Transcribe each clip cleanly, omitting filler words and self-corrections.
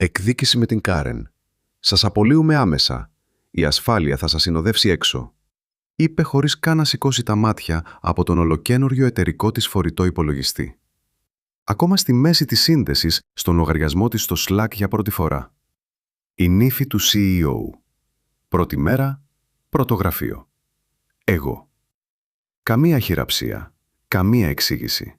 Εκδίκηση με την Κάρεν. Σας απολύουμε άμεσα. Η ασφάλεια θα σας συνοδεύσει έξω. Είπε χωρίς καν να σηκώσει τα μάτια από τον ολοκαίνουργιο εταιρικό της φορητό υπολογιστή. Ακόμα στη μέση της σύνδεσης, στον λογαριασμό της στο Slack για πρώτη φορά. Η νύφη του CEO. Πρώτη μέρα, πρώτο γραφείο. Εγώ. Καμία χειραψία. Καμία εξήγηση.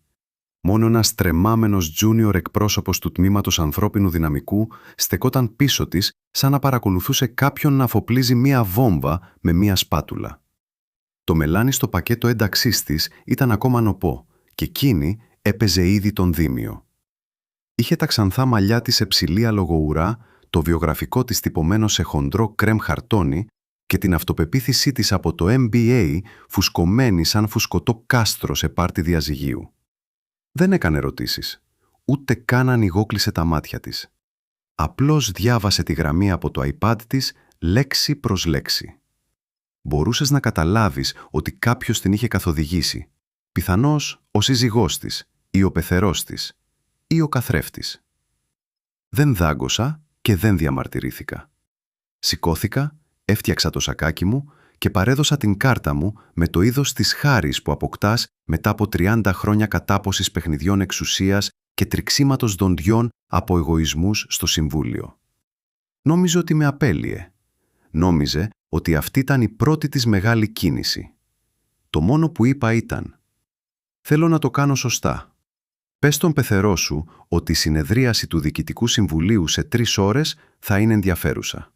Μόνο ένας τρεμάμενος junior εκπρόσωπος του τμήματος ανθρώπινου δυναμικού στεκόταν πίσω της σαν να παρακολουθούσε κάποιον να αφοπλίζει μία βόμβα με μία σπάτουλα. Το μελάνι στο πακέτο ένταξής της ήταν ακόμα νοπό και εκείνη έπαιζε ήδη τον Δήμιο. Είχε τα ξανθά μαλλιά της σε ψηλή αλογοουρά, το βιογραφικό της τυπωμένο σε χοντρό κρέμ χαρτόνι και την αυτοπεποίθησή της από το MBA φουσκωμένη σαν φουσκωτό κάστρο σε πάρτι διαζυγίου. Δεν έκανε ερωτήσεις, ούτε καν ανοιγόκλεισε τα μάτια της. Απλώς διάβασε τη γραμμή από το iPad της λέξη προς λέξη. Μπορούσες να καταλάβεις ότι κάποιος την είχε καθοδηγήσει, πιθανώς ο σύζυγός της ή ο πεθερός της ή ο καθρέφτης. Δεν δάγκωσα και δεν διαμαρτυρήθηκα. Σηκώθηκα, έφτιαξα το σακάκι μου και παρέδωσα την κάρτα μου με το είδος της χάρης που αποκτάς μετά από 30 χρόνια κατάποσης παιχνιδιών εξουσίας και τριξίματος δοντιών από εγωισμούς στο Συμβούλιο. Νόμιζε ότι με απέλυε. Νόμιζε ότι αυτή ήταν η πρώτη της μεγάλη κίνηση. Το μόνο που είπα ήταν «Θέλω να το κάνω σωστά. Πες στον πεθερό σου ότι η συνεδρίαση του Διοικητικού Συμβουλίου σε 3 ώρες θα είναι ενδιαφέρουσα».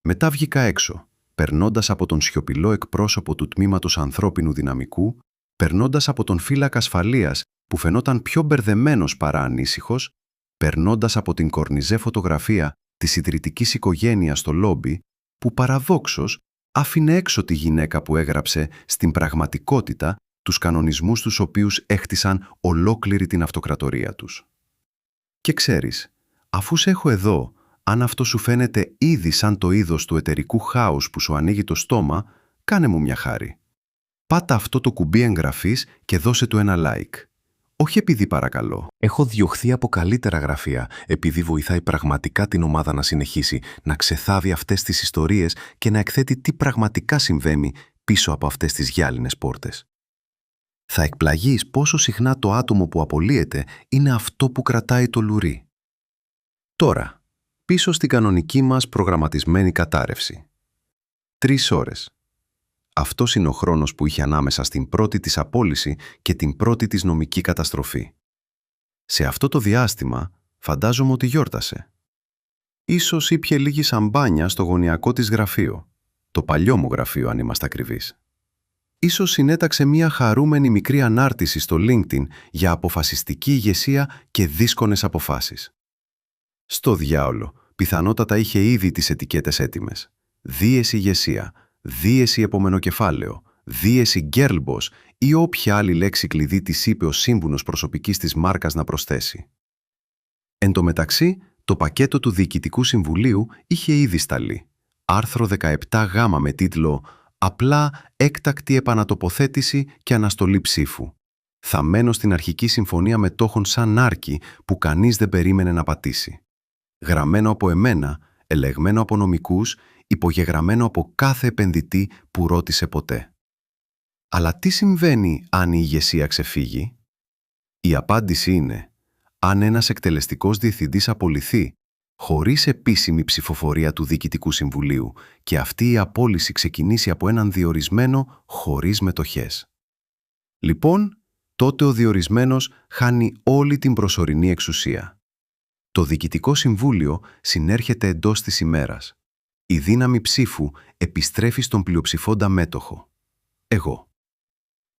Μετά βγήκα έξω, περνώντας από τον σιωπηλό εκπρόσωπο του τμήματος ανθρώπινου δυναμικού, περνώντας από τον φύλακα ασφαλείας που φαινόταν πιο μπερδεμένος παρά ανήσυχος, περνώντας από την κορνιζέ φωτογραφία της ιδρυτικής οικογένειας στο λόμπι, που παραδόξως άφηνε έξω τη γυναίκα που έγραψε στην πραγματικότητα τους κανονισμούς τους οποίους έχτισαν ολόκληρη την αυτοκρατορία τους. Και ξέρεις, αφού σε έχω εδώ, αν αυτό σου φαίνεται ήδη σαν το είδος του εταιρικού χάους που σου ανοίγει το στόμα, κάνε μου μια χάρη. Πάτα αυτό το κουμπί εγγραφής και δώσε του ένα like. Όχι επειδή παρακαλώ. Έχω διωχθεί από καλύτερα γραφεία, επειδή βοηθάει πραγματικά την ομάδα να συνεχίσει, να ξεθάβει αυτές τις ιστορίες και να εκθέτει τι πραγματικά συμβαίνει πίσω από αυτές τις γυάλινες πόρτες. Θα εκπλαγείς πόσο συχνά το άτομο που απολύεται είναι αυτό που κρατάει το λουρί. Τώρα, πίσω στην κανονική μας προγραμματισμένη κατάρρευση. 3 ώρες. Αυτός είναι ο χρόνος που είχε ανάμεσα στην πρώτη της απόλυση και την πρώτη της νομική καταστροφή. Σε αυτό το διάστημα, φαντάζομαι ότι γιόρτασε. Ίσως ήπιε λίγη σαμπάνια στο γωνιακό της γραφείο, το παλιό μου γραφείο αν είμαστε ακριβείς. Ίσως συνέταξε μια χαρούμενη μικρή ανάρτηση στο LinkedIn για αποφασιστική ηγεσία και δύσκολες αποφάσεις. Στο διάολο, πιθανότατα είχε ήδη τις ετικέτες έτοιμες. Δίεση ηγεσία, δίεση επόμενο κεφάλαιο, δίεση girl boss ή όποια άλλη λέξη κλειδί της είπε ο σύμβουλος προσωπικής της μάρκας να προσθέσει. Εν τω μεταξύ, το πακέτο του Διοικητικού Συμβουλίου είχε ήδη σταλεί. Άρθρο 17Γ με τίτλο «Απλά έκτακτη επανατοποθέτηση και αναστολή ψήφου». Θαμμένο στην αρχική συμφωνία μετόχων σαν άρκη που κανείς δεν περίμενε να πατήσει. Γραμμένο από εμένα, ελεγμένο από νομικούς, υπογεγραμμένο από κάθε επενδυτή που ρώτησε ποτέ. Αλλά τι συμβαίνει αν η ηγεσία ξεφύγει? Η απάντηση είναι, αν ένας εκτελεστικός διευθυντής απολυθεί, χωρίς επίσημη ψηφοφορία του Διοικητικού Συμβουλίου και αυτή η απόλυση ξεκινήσει από έναν διορισμένο χωρίς μετοχές. Λοιπόν, τότε ο διορισμένος χάνει όλη την προσωρινή εξουσία. Το Διοικητικό Συμβούλιο συνέρχεται εντός της ημέρας. Η δύναμη ψήφου επιστρέφει στον πλειοψηφόντα μέτοχο. Εγώ.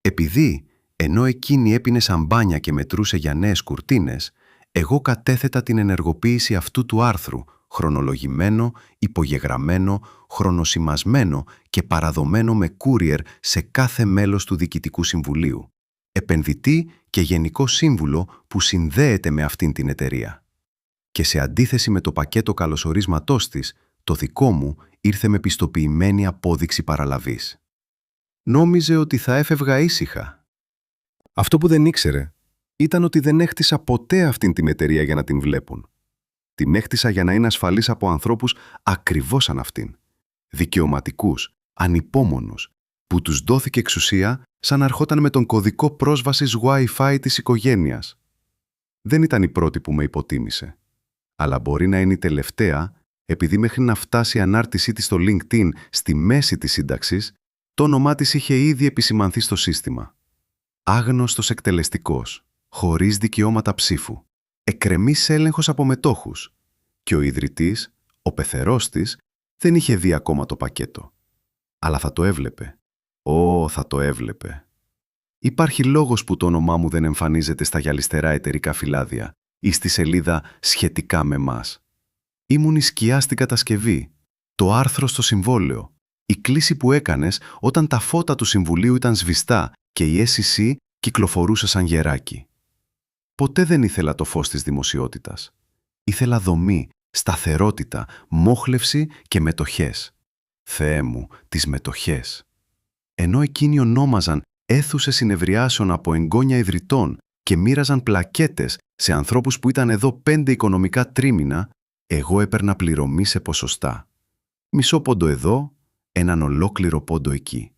Επειδή, ενώ εκείνη έπινε σαμπάνια και μετρούσε για νέες κουρτίνες, εγώ κατέθετα την ενεργοποίηση αυτού του άρθρου, χρονολογημένο, υπογεγραμμένο, χρονοσημασμένο και παραδομένο με courier σε κάθε μέλος του Διοικητικού Συμβουλίου, επενδυτή και γενικό σύμβουλο που συνδέεται με αυτήν την εταιρεία. Και σε αντίθεση με το πακέτο καλωσορίσματός της, το δικό μου ήρθε με πιστοποιημένη απόδειξη παραλαβής. Νόμιζε ότι θα έφευγα ήσυχα. Αυτό που δεν ήξερε ήταν ότι δεν έχτισα ποτέ αυτήν την εταιρεία για να την βλέπουν. Την έχτισα για να είναι ασφαλής από ανθρώπους ακριβώς σαν αυτήν. Δικαιωματικούς, ανυπόμονους, που τους δόθηκε εξουσία σαν να ερχόταν με τον κωδικό πρόσβασης Wi-Fi της οικογένειας. Δεν ήταν η πρώτη που με υποτίμησε. Αλλά μπορεί να είναι η τελευταία, επειδή μέχρι να φτάσει η ανάρτησή της στο LinkedIn στη μέση της σύνταξης, το όνομά της είχε ήδη επισημανθεί στο σύστημα. Άγνωστος εκτελεστικός, χωρίς δικαιώματα ψήφου, εκκρεμής έλεγχος από μετόχους. Και ο ιδρυτής, ο πεθερός της, δεν είχε δει ακόμα το πακέτο. Αλλά θα το έβλεπε. Θα το έβλεπε. Υπάρχει λόγος που το όνομά μου δεν εμφανίζεται στα γυαλιστερά εταιρικά φυλάδια ή στη σελίδα «Σχετικά με μας». Ήμουν η σκιά στην κατασκευή, το άρθρο στο συμβόλαιο, η κλήση που έκανες όταν τα φώτα του συμβουλίου ήταν σβηστά και η SEC κυκλοφορούσε σαν γεράκι. Ποτέ δεν ήθελα το φως της δημοσιότητας. Ήθελα δομή, σταθερότητα, μόχλευση και μετοχές. Θεέ μου, τις μετοχές. Ενώ εκείνοι ονόμαζαν αίθουσες συνευριάσεων από εγγόνια ιδρυτών και μοίραζαν πλακέτες σε ανθρώπους που ήταν εδώ 5 οικονομικά τρίμηνα, εγώ έπαιρνα πληρωμή σε ποσοστά. Μισό πόντο εδώ, έναν ολόκληρο πόντο εκεί.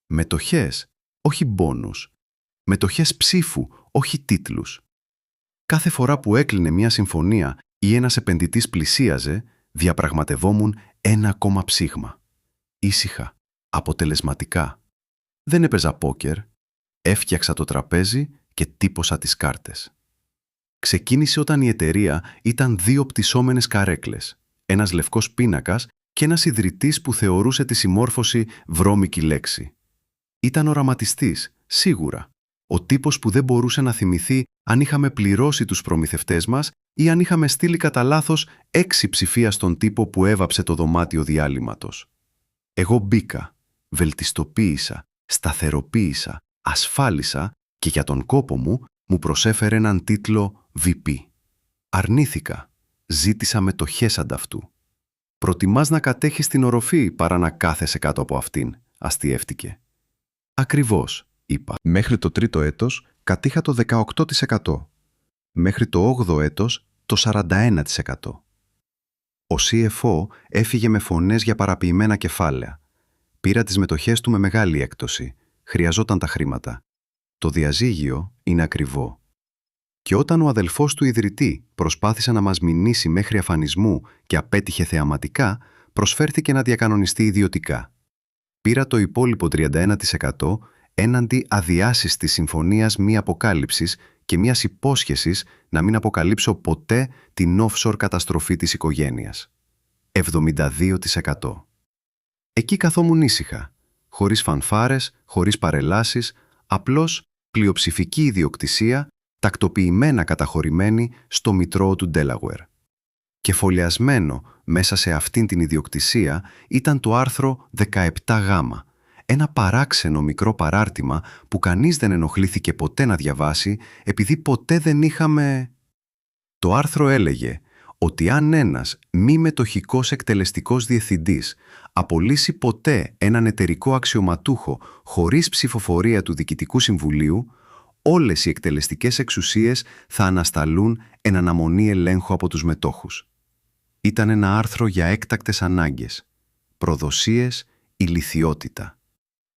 Μετοχές, όχι μπόνους. Μετοχές ψήφου, όχι τίτλους. Κάθε φορά που έκλεινε μια συμφωνία ή ένας επενδυτής πλησίαζε, διαπραγματευόμουν ένα ακόμα ψήγμα. Ήσυχα, αποτελεσματικά. Δεν έπαιζα πόκερ, έφτιαξα το τραπέζι και τύπωσα τις κάρτες. Ξεκίνησε όταν η εταιρεία ήταν 2 πτυσσόμενες καρέκλες, ένας λευκός πίνακας και ένας ιδρυτής που θεωρούσε τη συμμόρφωση βρώμικη λέξη. Ήταν οραματιστής, σίγουρα. Ο τύπος που δεν μπορούσε να θυμηθεί αν είχαμε πληρώσει τους προμηθευτές μας ή αν είχαμε στείλει κατά λάθος 6 ψηφία στον τύπο που έβαψε το δωμάτιο διάλειμματος. Εγώ μπήκα, βελτιστοποίησα, σταθεροποίησα, ασφάλισα και για τον κόπο μου προσέφερε έναν τίτλο VP. Αρνήθηκα. Ζήτησα μετοχές ανταυτού. «Προτιμάς να κατέχεις την οροφή παρά να κάθεσαι κάτω από αυτήν», αστιεύτηκε. «Ακριβώς», είπα. Μέχρι το 3ο έτος κατήχα το 18%. Μέχρι το 8ο έτος το 41%. Ο CFO έφυγε με φωνές για παραποιημένα κεφάλαια. Πήρα τις μετοχές του με μεγάλη έκπτωση. Χρειαζόταν τα χρήματα. Το διαζύγιο είναι ακριβό. Και όταν ο αδελφός του ιδρυτή προσπάθησε να μας μηνύσει μέχρι αφανισμού και απέτυχε θεαματικά, προσφέρθηκε να διακανονιστεί ιδιωτικά. Πήρα το υπόλοιπο 31% έναντι αδιάσυσης συμφωνίας μη αποκάλυψης και μιας υπόσχεσης να μην αποκαλύψω ποτέ την offshore καταστροφή της οικογένειας. 72%. Εκεί καθόμουν ήσυχα, χωρίς φανφάρες, χωρίς παρελάσεις, απλώς πλειοψηφική ιδιοκτησία, τακτοποιημένα καταχωρημένη στο μητρό του Delaware. Και φωλιασμένο μέσα σε αυτήν την ιδιοκτησία ήταν το άρθρο 17Γ, ένα παράξενο μικρό παράρτημα που κανείς δεν ενοχλήθηκε ποτέ να διαβάσει επειδή ποτέ δεν είχαμε... Το άρθρο έλεγε ότι αν ένας μη μετοχικός εκτελεστικός διευθυντής απολύσει ποτέ έναν εταιρικό αξιωματούχο χωρίς ψηφοφορία του Διοικητικού Συμβουλίου, όλες οι εκτελεστικές εξουσίες θα ανασταλούν εν αναμονή ελέγχου από τους μετόχους. Ήταν ένα άρθρο για έκτακτες ανάγκες, προδοσίες, ηλιθιότητα.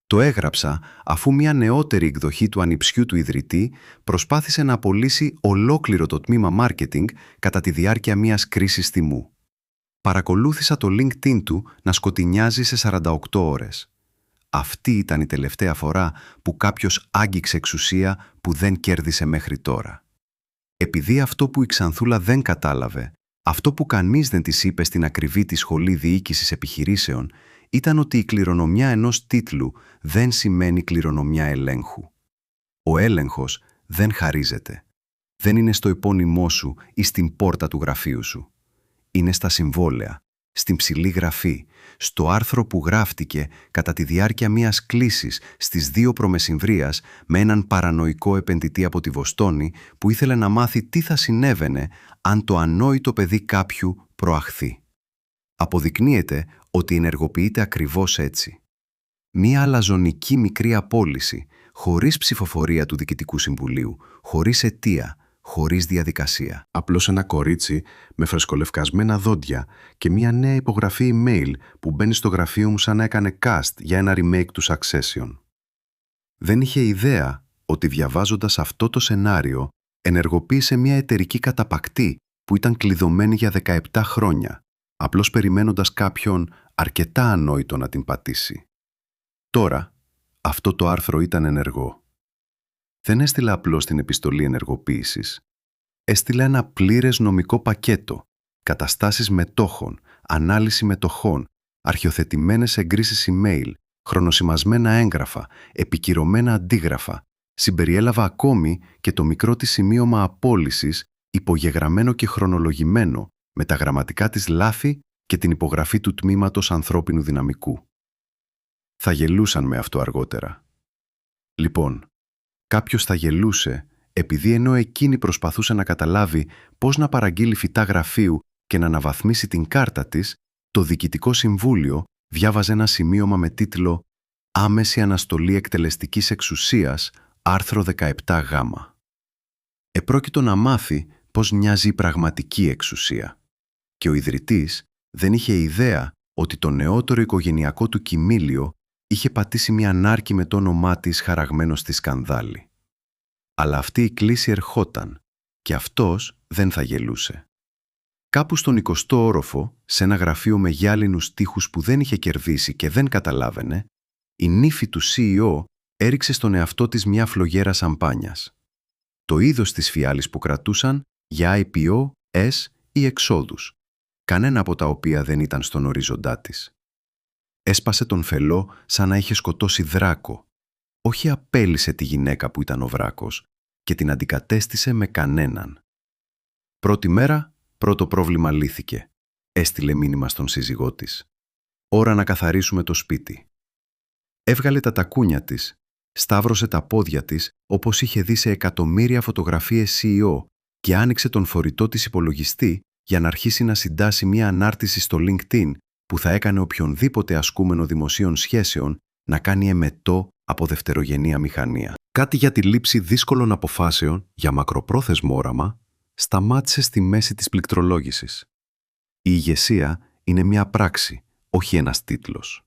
Το έγραψα αφού μια νεότερη εκδοχή του ανιψιού του ιδρυτή προσπάθησε να απολύσει ολόκληρο το τμήμα marketing κατά τη διάρκεια μιας κρίσης τιμού. Παρακολούθησα το LinkedIn του να σκοτεινιάζει σε 48 ώρες. Αυτή ήταν η τελευταία φορά που κάποιος άγγιξε εξουσία που δεν κέρδισε μέχρι τώρα. Επειδή αυτό που η Ξανθούλα δεν κατάλαβε, αυτό που κανείς δεν της είπε στην ακριβή της σχολή διοίκησης επιχειρήσεων, ήταν ότι η κληρονομιά ενός τίτλου δεν σημαίνει κληρονομιά ελέγχου. Ο έλεγχος δεν χαρίζεται. Δεν είναι στο επώνυμό σου ή στην πόρτα του γραφείου σου. Είναι στα συμβόλαια, στην ψηλή γραφή, στο άρθρο που γράφτηκε κατά τη διάρκεια μιας κλήσης στις 2 Προμεσημβρίας με έναν παρανοϊκό επενδυτή από τη Βοστόνη που ήθελε να μάθει τι θα συνέβαινε αν το ανόητο παιδί κάποιου προαχθεί. Αποδεικνύεται ότι ενεργοποιείται ακριβώς έτσι. Μία αλαζονική μικρή απόλυση, χωρίς ψηφοφορία του Διοικητικού Συμβουλίου, χωρίς αιτία, χωρίς διαδικασία. Απλώς ένα κορίτσι με φρεσκολευκασμένα δόντια και μια νέα υπογραφή email που μπαίνει στο γραφείο μου σαν να έκανε cast για ένα remake του Succession. Δεν είχε ιδέα ότι διαβάζοντας αυτό το σενάριο ενεργοποίησε μια εταιρική καταπακτή που ήταν κλειδωμένη για 17 χρόνια, απλώς περιμένοντας κάποιον αρκετά ανόητο να την πατήσει. Τώρα, αυτό το άρθρο ήταν ενεργό. Δεν έστειλα απλώς την επιστολή ενεργοποίησης. Έστειλα ένα πλήρες νομικό πακέτο, καταστάσεις μετόχων, ανάλυση μετοχών, αρχιοθετημένες εγκρίσεις email, χρονοσημασμένα έγγραφα, επικυρωμένα αντίγραφα. Συμπεριέλαβα ακόμη και το μικρό της σημείωμα απόλυσης, υπογεγραμμένο και χρονολογημένο, με τα γραμματικά της λάθη και την υπογραφή του τμήματος ανθρώπινου δυναμικού. Θα γελούσαν με αυτό αργότερα. Λοιπόν, κάποιος θα γελούσε επειδή ενώ εκείνη προσπαθούσε να καταλάβει πώς να παραγγείλει φυτά γραφείου και να αναβαθμίσει την κάρτα της, το Διοικητικό Συμβούλιο διάβαζε ένα σημείωμα με τίτλο «Άμεση αναστολή εκτελεστικής εξουσίας, άρθρο 17Γ». Επρόκειτο να μάθει πώς μοιάζει η πραγματική εξουσία. Και ο ιδρυτής δεν είχε ιδέα ότι το νεότερο οικογενειακό του κοιμήλιο είχε πατήσει μια νάρκη με το όνομά της χαραγμένο στη σκανδάλη. Αλλά αυτή η κλίση ερχόταν και αυτός δεν θα γελούσε. Κάπου στον 20ο όροφο, σε ένα γραφείο με γυάλινους τοίχους που δεν είχε κερδίσει και δεν καταλάβαινε, η νύφη του CEO έριξε στον εαυτό της μια φλογέρα σαμπάνιας. Το είδος της φιάλης που κρατούσαν για IPO, ή εξόδους, κανένα από τα οποία δεν ήταν στον ορίζοντά της. Έσπασε τον φελό σαν να είχε σκοτώσει δράκο. Όχι απέλυσε τη γυναίκα που ήταν ο βράκος και την αντικατέστησε με κανέναν. Πρώτη μέρα, πρώτο πρόβλημα λύθηκε. Έστειλε μήνυμα στον σύζυγό της. Ώρα να καθαρίσουμε το σπίτι. Έβγαλε τα τακούνια της, σταύρωσε τα πόδια της όπως είχε δει σε εκατομμύρια φωτογραφίες CEO και άνοιξε τον φορητό της υπολογιστή για να αρχίσει να συντάσει μια ανάρτηση στο LinkedIn που θα έκανε οποιονδήποτε ασκούμενο δημοσίων σχέσεων να κάνει εμετό από δευτερογενή αμηχανία. Κάτι για τη λήψη δύσκολων αποφάσεων για μακροπρόθεσμο όραμα σταμάτησε στη μέση της πληκτρολόγησης. Η ηγεσία είναι μια πράξη, όχι ένας τίτλος.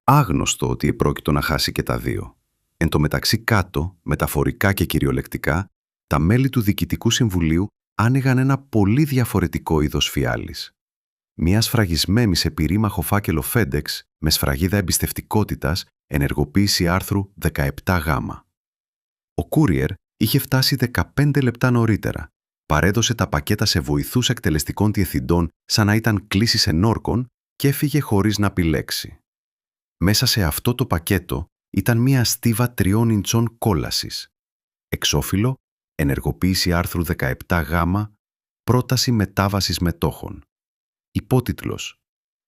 Άγνωστο ότι επρόκειτο να χάσει και τα δύο. Εν τω μεταξύ κάτω, μεταφορικά και κυριολεκτικά, τα μέλη του Διοικητικού Συμβουλίου άνοιγαν ένα πολύ διαφορετικό είδος φιάλης. Μια σφραγισμένη σε πυρήμαχο φάκελο FedEx με σφραγίδα εμπιστευτικότητας ενεργοποίηση άρθρου 17Γ. Ο courier είχε φτάσει 15 λεπτά νωρίτερα. Παρέδωσε τα πακέτα σε βοηθούς εκτελεστικών διευθυντών σαν να ήταν κλήσεις ενόρκων και έφυγε χωρίς να πει λέξη. Μέσα σε αυτό το πακέτο ήταν μια στίβα 3 ιντσών κόλασης. Εξώφυλλο, ενεργοποίηση άρθρου 17Γ, πρόταση μετάβασης μετόχων. Υπότιτλος.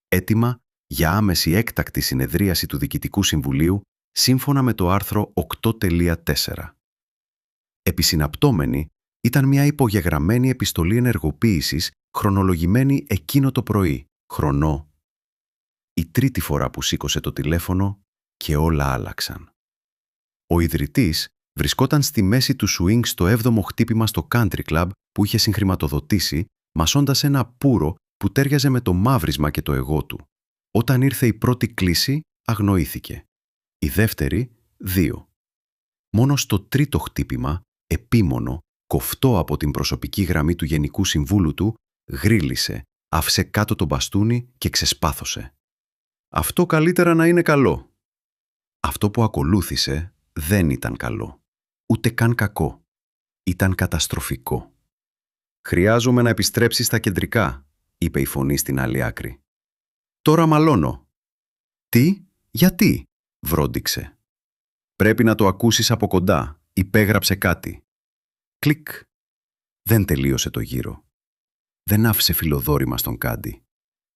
Έτοιμα για άμεση έκτακτη συνεδρίαση του Διοικητικού Συμβουλίου σύμφωνα με το άρθρο 8.4. Επισυναπτώμενη ήταν μια υπογεγραμμένη επιστολή ενεργοποίησης χρονολογημένη εκείνο το πρωί, χρονό. Η τρίτη φορά που σήκωσε το τηλέφωνο και όλα άλλαξαν. Ο ιδρυτής βρισκόταν στη μέση του swing στο 7ο χτύπημα στο country club που είχε συγχρηματοδοτήσει, μασώντας ένα πουρο που τέριαζε με το μαύρισμα και το εγώ του. Όταν ήρθε η πρώτη κλήση, αγνοήθηκε. Η δεύτερη, 2. Μόνο στο τρίτο χτύπημα, επίμονο, κοφτό από την προσωπική γραμμή του Γενικού Συμβούλου του, γρίλησε, άφησε κάτω το μπαστούνι και ξεσπάθωσε. Αυτό καλύτερα να είναι καλό. Αυτό που ακολούθησε δεν ήταν καλό. Ούτε καν κακό. Ήταν καταστροφικό. «Χρειάζομαι να επιστρέψεις στα κεντρικά», είπε η φωνή στην άλλη άκρη. «Τώρα μαλώνω». «Τι, γιατί», βρόντιξε. «Πρέπει να το ακούσεις από κοντά. Υπέγραψε κάτι». Κλικ. Δεν τελείωσε το γύρο. Δεν άφησε φιλοδόρημα στον Κάντι.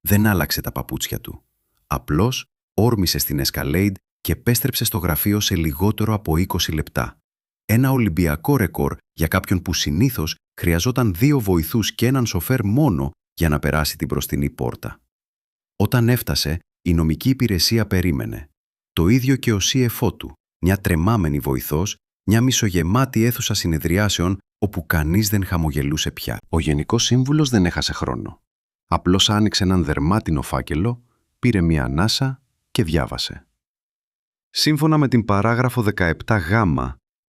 Δεν άλλαξε τα παπούτσια του. Απλώς όρμησε στην Escalade και επέστρεψε στο γραφείο σε λιγότερο από 20 λεπτά. Ένα ολυμπιακό ρεκόρ για κάποιον που συνήθως χρειαζόταν 2 βοηθούς και έναν σοφέρ μόνο για να περάσει την μπροστινή πόρτα. Όταν έφτασε, η νομική υπηρεσία περίμενε. Το ίδιο και ο CFO του, μια τρεμάμενη βοηθός, μια μισογεμάτη αίθουσα συνεδριάσεων όπου κανείς δεν χαμογελούσε πια. Ο Γενικός Σύμβουλος δεν έχασε χρόνο. Απλώς άνοιξε έναν δερμάτινο φάκελο, πήρε μία ανάσα και διάβασε. Σύμφωνα με την παράγραφο 17 γ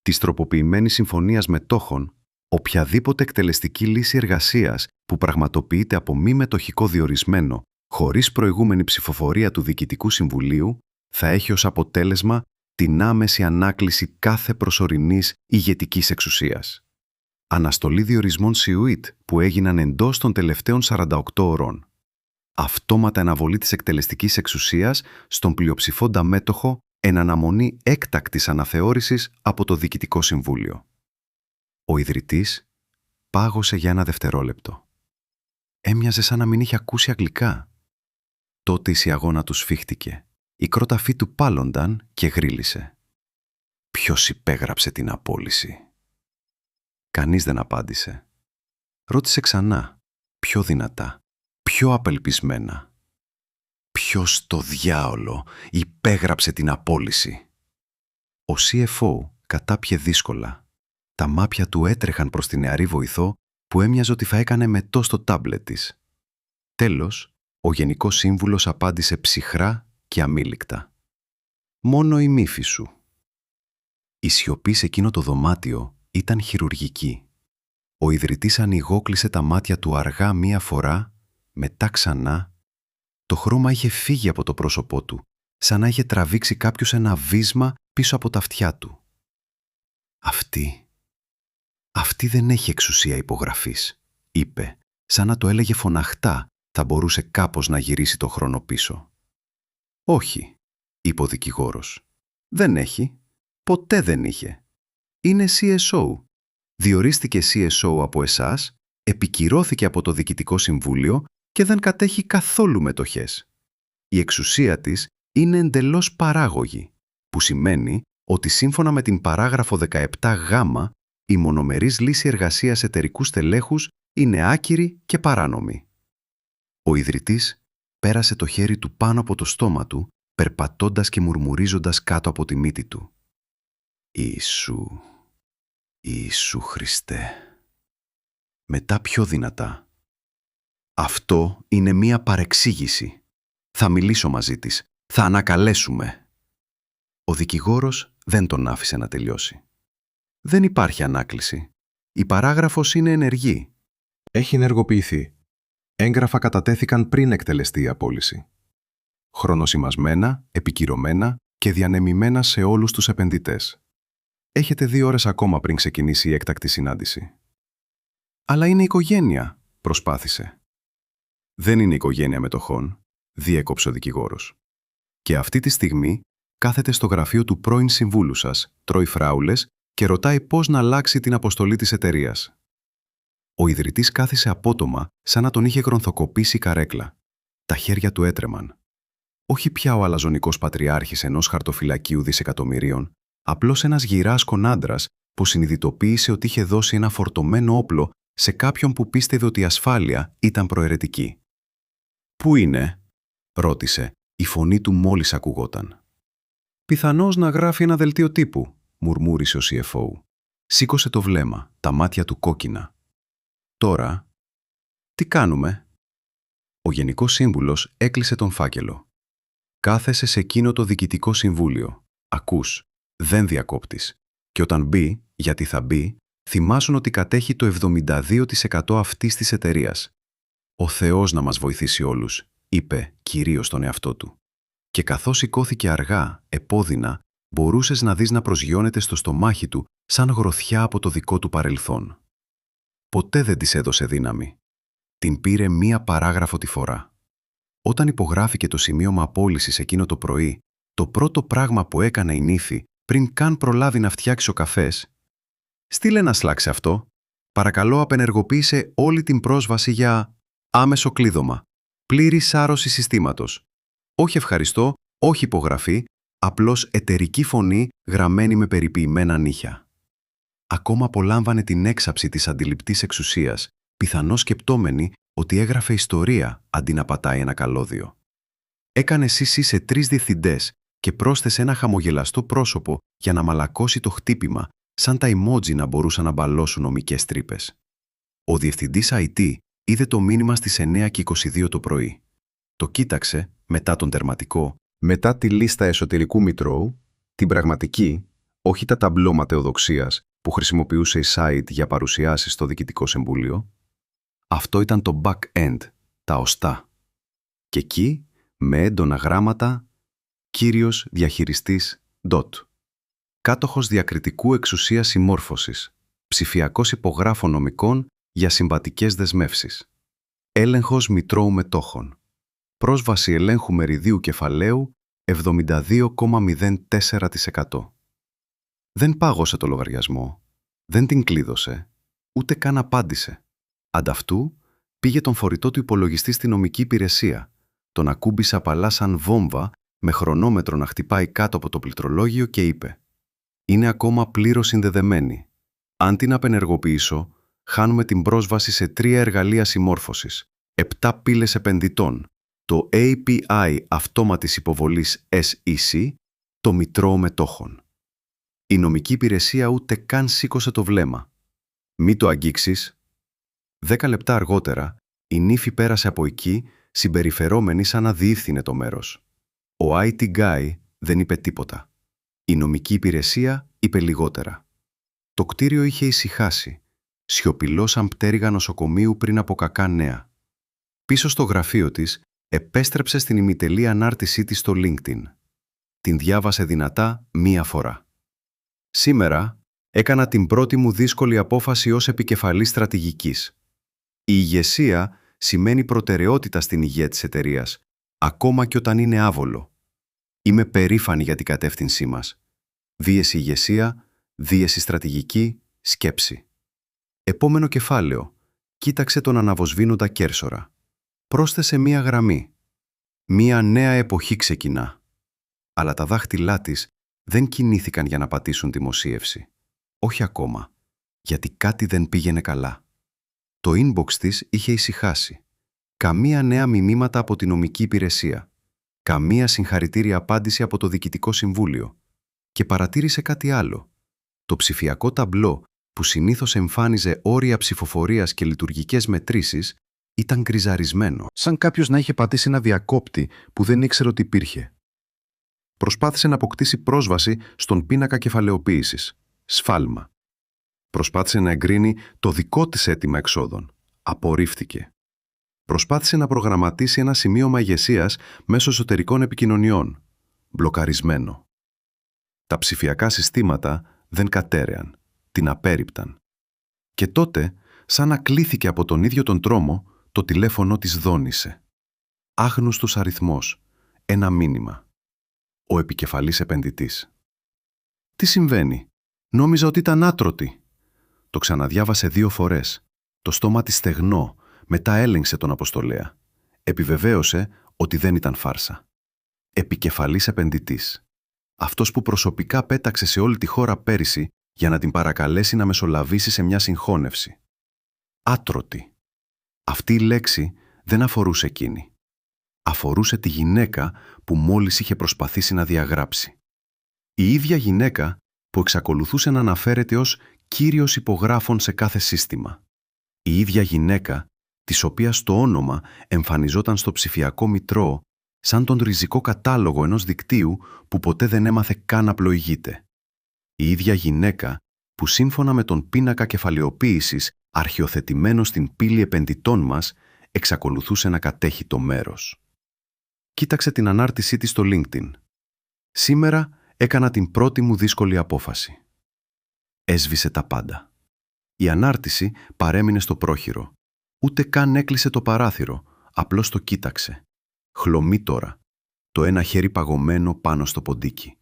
της τροποποιημένης συμφωνίας μετόχων, οποιαδήποτε εκτελεστική λύση εργασίας που πραγματοποιείται από μη μετοχικό διορισμένο χωρίς προηγούμενη ψηφοφορία του Διοικητικού Συμβουλίου θα έχει ως αποτέλεσμα την άμεση ανάκληση κάθε προσωρινής ηγετικής εξουσίας. Αναστολή διορισμών ΣΙΟΙΤ που έγιναν εντός των τελευταίων 48 ωρών. Αυτόματα αναβολή της εκτελεστικής εξουσίας στον πλειοψηφόντα μέτοχο εν αναμονή έκτακτης αναθεώρησης από το Διοικητικό Συμβούλιο. Ο ιδρυτής πάγωσε για ένα δευτερόλεπτο. Έμοιαζε σαν να μην είχε ακούσει αγγλικά. Τότε η σιαγώνα του σφίχτηκε. Η κρόταφή του πάλονταν και γρίλησε. Ποιος υπέγραψε την απόλυση? Κανείς δεν απάντησε. Ρώτησε ξανά, πιο δυνατά, πιο απελπισμένα. Ποιος στο διάολο υπέγραψε την απόλυση? Ο CFO κατάπιε δύσκολα. Τα μάπια του έτρεχαν προς την νεαρή βοηθό που έμοιαζε ότι θα έκανε μετό στο τάμπλετ της. Τέλος, ο Γενικός Σύμβουλος απάντησε ψυχρά και αμήλικτα. Μόνο η μύφη σου. Η σιωπή σε εκείνο το δωμάτιο ήταν χειρουργική. Ο ιδρυτής ανοιγόκλεισε τα μάτια του αργά μία φορά, μετά ξανά. Το χρώμα είχε φύγει από το πρόσωπό του, σαν να είχε τραβήξει κάποιος ένα βίσμα πίσω από τα αυτιά του. Αυτή δεν έχει εξουσία υπογραφής, είπε, σαν να το έλεγε φωναχτά, θα μπορούσε κάπως να γυρίσει το χρόνο πίσω. Όχι, είπε ο δικηγόρος. Δεν έχει. Ποτέ δεν είχε. Είναι CSO. Διορίστηκε CSO από εσάς, επικυρώθηκε από το Διοικητικό Συμβούλιο και δεν κατέχει καθόλου μετοχές. Η εξουσία της είναι εντελώς παράγωγη, που σημαίνει ότι σύμφωνα με την παράγραφο 17 γ, η μονομερής λύση εργασίας εταιρικού στελέχους είναι άκυρη και παράνομη. Ο ιδρυτής πέρασε το χέρι του πάνω από το στόμα του, περπατώντας και μουρμουρίζοντας κάτω από τη μύτη του. Ιησού Χριστέ. Μετά πιο δυνατά. Αυτό είναι μία παρεξήγηση. Θα μιλήσω μαζί της. Θα ανακαλέσουμε. Ο δικηγόρος δεν τον άφησε να τελειώσει. Δεν υπάρχει ανάκληση. Η παράγραφος είναι ενεργή. Έχει ενεργοποιηθεί. Έγγραφα κατατέθηκαν πριν εκτελεστεί η απόλυση. Χρονοσημασμένα, επικυρωμένα και διανεμημένα σε όλους τους επενδυτές. Έχετε 2 ώρες ακόμα πριν ξεκινήσει η έκτακτη συνάντηση. Αλλά είναι οικογένεια, προσπάθησε. Δεν είναι οικογένεια μετοχών, διέκοψε ο δικηγόρος. Και αυτή τη στιγμή κάθεται στο γραφείο του πρώην συμβούλου σας, τρώει φράουλες και ρωτάει πώς να αλλάξει την αποστολή της εταιρείας. Ο ιδρυτής κάθισε απότομα σαν να τον είχε γρονθοκοπήσει η καρέκλα. Τα χέρια του έτρεμαν. Όχι πια ο αλαζονικός πατριάρχης ενός χαρτοφυλακίου δισεκατομμυρίων, απλώς ένας γυράσκον άντρας που συνειδητοποίησε ότι είχε δώσει ένα φορτωμένο όπλο σε κάποιον που πίστευε ότι η ασφάλεια ήταν προαιρετική. «Πού είναι?» ρώτησε. Η φωνή του μόλις ακουγόταν. «Πιθανώς να γράφει ένα δελτίο τύπου», μουρμούρισε ο CFO. Σήκωσε το βλέμμα, τα μάτια του κόκκινα. «Τώρα, τι κάνουμε?» Ο Γενικός Σύμβουλος έκλεισε τον φάκελο. «Κάθεσαι σε εκείνο το Διοικητικό Συμβούλιο. Ακούς, δεν διακόπτεις. Και όταν μπει, γιατί θα μπει, θυμάσουν ότι κατέχει το 72% αυτής της εταιρείας. Ο Θεός να μας βοηθήσει όλους», είπε κυρίως τον εαυτό του. Και καθώς σηκώθηκε αργά, επώδυνα, μπορούσες να δεις να προσγειώνεται στο στομάχι του σαν γροθιά από το δικό του παρελθόν. Ποτέ δεν της έδωσε δύναμη. Την πήρε μία παράγραφο τη φορά. Όταν υπογράφηκε το σημείωμα απόλυσης εκείνο το πρωί, το πρώτο πράγμα που έκανε η νύφη, πριν καν προλάβει να φτιάξει ο καφές, «Στείλε ένα Slack σε αυτό. Παρακαλώ απενεργοποίησε όλη την πρόσβαση για άμεσο κλείδωμα. Πλήρη σάρωση συστήματος. Όχι ευχαριστώ, όχι υπογραφή, απλώς εταιρική φωνή γραμμένη με περιποιημένα νύχια». Ακόμα απολάμβανε την έξαψη της αντιληπτής εξουσίας, πιθανώς σκεπτόμενη ότι έγραφε ιστορία αντί να πατάει ένα καλώδιο. Έκανε CC σε 3 διευθυντές και πρόσθεσε ένα χαμογελαστό πρόσωπο για να μαλακώσει το χτύπημα, σαν τα emoji να μπορούσαν να μπαλώσουν ομικές τρύπες. Ο διευθυντής IT είδε το μήνυμα στις 9:22 το πρωί. Το κοίταξε μετά τον τερματικό, μετά τη λίστα εσωτερικού Μητρώου, την πραγματική, όχι τα ταμπλό ματαιοδοξίας που χρησιμοποιούσε η site για παρουσιάσεις στο Διοικητικό Συμβούλιο. Αυτό ήταν το back-end, τα οστά. Και εκεί, με έντονα γράμματα, κύριος διαχειριστής DOT. Κάτοχος διακριτικού εξουσίας συμμόρφωσης, ψηφιακός υπογράφων νομικών για συμβατικές δεσμεύσεις. Έλεγχος Μητρώου μετόχων. Πρόσβαση ελέγχου μεριδίου κεφαλαίου 72,04%. Δεν πάγωσε το λογαριασμό, δεν την κλείδωσε, ούτε καν απάντησε. Ανταυτού πήγε τον φορητό του υπολογιστή στη νομική υπηρεσία, τον ακούμπησε απαλά σαν βόμβα με χρονόμετρο να χτυπάει κάτω από το πληκτρολόγιο και είπε «Είναι ακόμα πλήρως συνδεδεμένη. Αν την απενεργοποιήσω, χάνουμε την πρόσβαση σε 3 εργαλεία συμμόρφωσης, 7 πύλες επενδυτών, το API αυτόματης υποβολής SEC, το Μητρώο μετόχων». Η νομική υπηρεσία ούτε καν σήκωσε το βλέμμα. «Μη το αγγίξεις». 10 λεπτά αργότερα, η νύφη πέρασε από εκεί, συμπεριφερόμενη σαν να διεύθυνε το μέρος. Ο IT guy δεν είπε τίποτα. Η νομική υπηρεσία είπε λιγότερα. Το κτίριο είχε ησυχάσει, σιωπηλό σαν πτέρυγα νοσοκομείου πριν από κακά νέα. Πίσω στο γραφείο της, επέστρεψε στην ημιτελή ανάρτησή της στο LinkedIn. Την διάβασε δυνατά μία φορά. «Σήμερα έκανα την πρώτη μου δύσκολη απόφαση ως επικεφαλής στρατηγικής. Η ηγεσία σημαίνει προτεραιότητα στην υγεία της εταιρείας, ακόμα και όταν είναι άβολο. Είμαι περήφανη για την κατεύθυνσή μας. Δίεση ηγεσία, δίεση στρατηγική, σκέψη». Επόμενο κεφάλαιο. Κοίταξε τον αναβοσβήνοντα κέρσορα. Πρόσθεσε μία γραμμή. Μία νέα εποχή ξεκινά. Αλλά τα δάχτυλά της δεν κινήθηκαν για να πατήσουν δημοσίευση. Όχι ακόμα, γιατί κάτι δεν πήγαινε καλά. Το inbox της είχε ησυχάσει. Καμία νέα μηνύματα από την νομική υπηρεσία. Καμία συγχαρητήρια απάντηση από το Διοικητικό Συμβούλιο. Και παρατήρησε κάτι άλλο. Το ψηφιακό ταμπλό που συνήθως εμφάνιζε όρια ψηφοφορίας και λειτουργικές μετρήσεις ήταν γκριζαρισμένο, σαν κάποιος να είχε πατήσει ένα διακόπτη που δεν ήξερε ότι υπήρχε. Προσπάθησε να αποκτήσει πρόσβαση στον πίνακα κεφαλαιοποίησης. Σφάλμα. Προσπάθησε να εγκρίνει το δικό της αίτημα εξόδων. Απορρίφθηκε. Προσπάθησε να προγραμματίσει ένα σημείωμα ηγεσίας μέσω εσωτερικών επικοινωνιών. Μπλοκαρισμένο. Τα ψηφιακά συστήματα δεν κατέρεαν. Την απέρριπταν. Και τότε, σαν να κλήθηκε από τον ίδιο τον τρόμο, το τηλέφωνο της δόνησε. Άγνωστος αριθμός. Ένα μήνυμα. Ο επικεφαλής επενδυτής. «Τι συμβαίνει? Νόμιζα ότι ήταν άτρωτη». Το ξαναδιάβασε 2 φορές. Το στόμα της στεγνό, μετά έλεγξε τον αποστολέα. Επιβεβαίωσε ότι δεν ήταν φάρσα. Επικεφαλής επενδυτής. Αυτός που προσωπικά πέταξε σε όλη τη χώρα πέρυσι για να την παρακαλέσει να μεσολαβήσει σε μια συγχώνευση. Άτρωτη. Αυτή η λέξη δεν αφορούσε εκείνη. Αφορούσε τη γυναίκα που μόλις είχε προσπαθήσει να διαγράψει. Η ίδια γυναίκα που εξακολουθούσε να αναφέρεται ως κύριος υπογράφων σε κάθε σύστημα. Η ίδια γυναίκα της οποίας το όνομα εμφανιζόταν στο ψηφιακό μητρό σαν τον ριζικό κατάλογο ενός δικτύου που ποτέ δεν έμαθε καν να πλοηγείται. Η ίδια γυναίκα που σύμφωνα με τον πίνακα κεφαλαιοποίησης αρχιοθετημένο στην πύλη επενδυτών μας εξακολουθούσε να κατέχει το μέρος. Κοίταξε την ανάρτησή της στο LinkedIn. «Σήμερα έκανα την πρώτη μου δύσκολη απόφαση». Έσβησε τα πάντα. Η ανάρτηση παρέμεινε στο πρόχειρο. Ούτε καν έκλεισε το παράθυρο, απλώς το κοίταξε. Χλωμή τώρα, το ένα χέρι παγωμένο πάνω στο ποντίκι.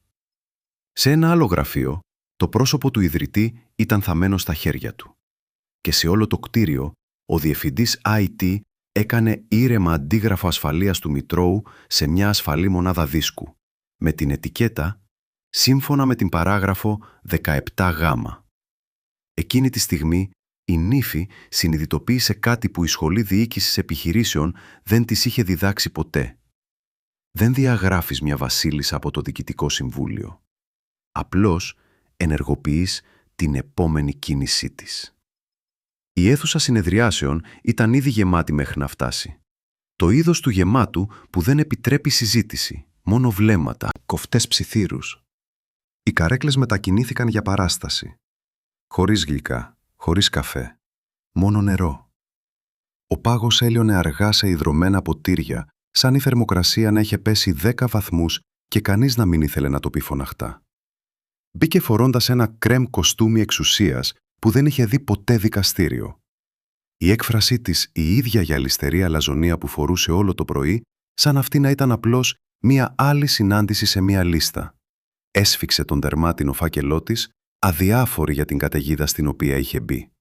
Σε ένα άλλο γραφείο, το πρόσωπο του ιδρυτή ήταν θαμμένο στα χέρια του. Και σε όλο το κτίριο, ο διευθυντής IT έκανε ήρεμα αντίγραφο ασφαλείας του Μητρώου σε μια ασφαλή μονάδα δίσκου, με την ετικέτα σύμφωνα με την παράγραφο 17Γ. Εκείνη τη στιγμή, η νύφη συνειδητοποίησε κάτι που η Σχολή Διοίκησης Επιχειρήσεων δεν της είχε διδάξει ποτέ. Δεν διαγράφεις μια βασίλισσα από το Διοικητικό Συμβούλιο. Απλώς ενεργοποιείς την επόμενη κίνησή της. Η αίθουσα συνεδριάσεων ήταν ήδη γεμάτη μέχρι να φτάσει. Το είδος του γεμάτου που δεν επιτρέπει συζήτηση, μόνο βλέμματα, κοφτές ψιθύρους. Οι καρέκλες μετακινήθηκαν για παράσταση. Χωρίς γλυκά, χωρίς καφέ, μόνο νερό. Ο πάγος έλειωνε αργά σε ιδρωμένα ποτήρια, σαν η θερμοκρασία να είχε πέσει 10 βαθμούς και κανείς να μην ήθελε να το πει φωναχτά. Μπήκε φορώντας ένα κρέμ κοστούμι εξουσίας που δεν είχε δει ποτέ δικαστήριο. Η έκφρασή της η ίδια γυαλιστερή αλαζονία που φορούσε όλο το πρωί, σαν αυτή να ήταν απλώς μία άλλη συνάντηση σε μία λίστα. Έσφιξε τον τερμάτινο φάκελό της, αδιάφορη για την καταιγίδα στην οποία είχε μπει.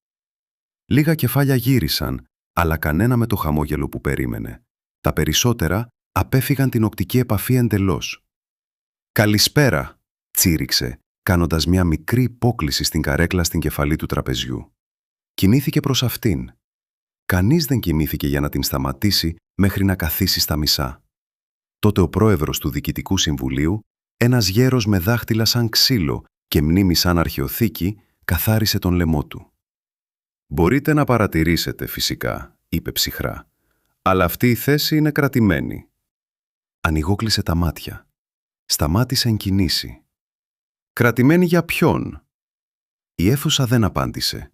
Λίγα κεφάλια γύρισαν, αλλά κανένα με το χαμόγελο που περίμενε. Τα περισσότερα απέφυγαν την οπτική επαφή εντελώς. «Καλησπέρα», τσίριξε, κάνοντας μια μικρή υπόκλιση στην καρέκλα στην κεφαλή του τραπεζιού. Κινήθηκε προς αυτήν. Κανείς δεν κοιμήθηκε για να την σταματήσει μέχρι να καθίσει στα μισά. Τότε ο πρόεδρος του Διοικητικού Συμβουλίου, ένας γέρος με δάχτυλα σαν ξύλο και μνήμη σαν αρχαιοθήκη, καθάρισε τον λαιμό του. «Μπορείτε να παρατηρήσετε, φυσικά», είπε ψυχρά, «αλλά αυτή η θέση είναι κρατημένη». Ανοιγόκλεισε τα μάτια. Σταμάτησε εν κινήσει. «Κρατημένη για ποιον?» Η αίθουσα δεν απάντησε.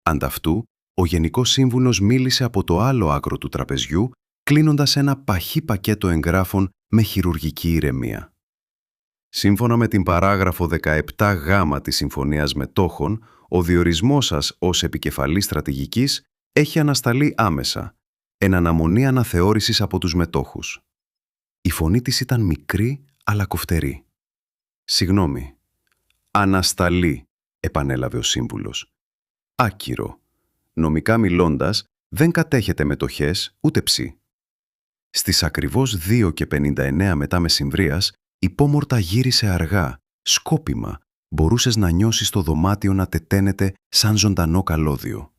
Ανταυτού, ο Γενικός Σύμβουλος μίλησε από το άλλο άκρο του τραπεζιού, κλείνοντας ένα παχύ πακέτο εγγράφων με χειρουργική ηρεμία. «Σύμφωνα με την παράγραφο 17 γ της Συμφωνίας Μετόχων, ο διορισμός σας ως επικεφαλής στρατηγικής έχει ανασταλεί άμεσα, εν αναμονή αναθεώρησης από τους μετόχους». Η φωνή της ήταν μικρή αλλά κοφτερή. «Συγγνώμη. Ανασταλεί», επανέλαβε ο σύμβουλος. «Άκυρο. Νομικά μιλώντας, δεν κατέχετε μετοχές ούτε ψή». Στις ακριβώς 2:59 μετά μεσημβρίας, υπόμορτα γύρισε αργά, σκόπιμα, μπορούσες να νιώσεις το δωμάτιο να τεταίνεται σαν ζωντανό καλώδιο.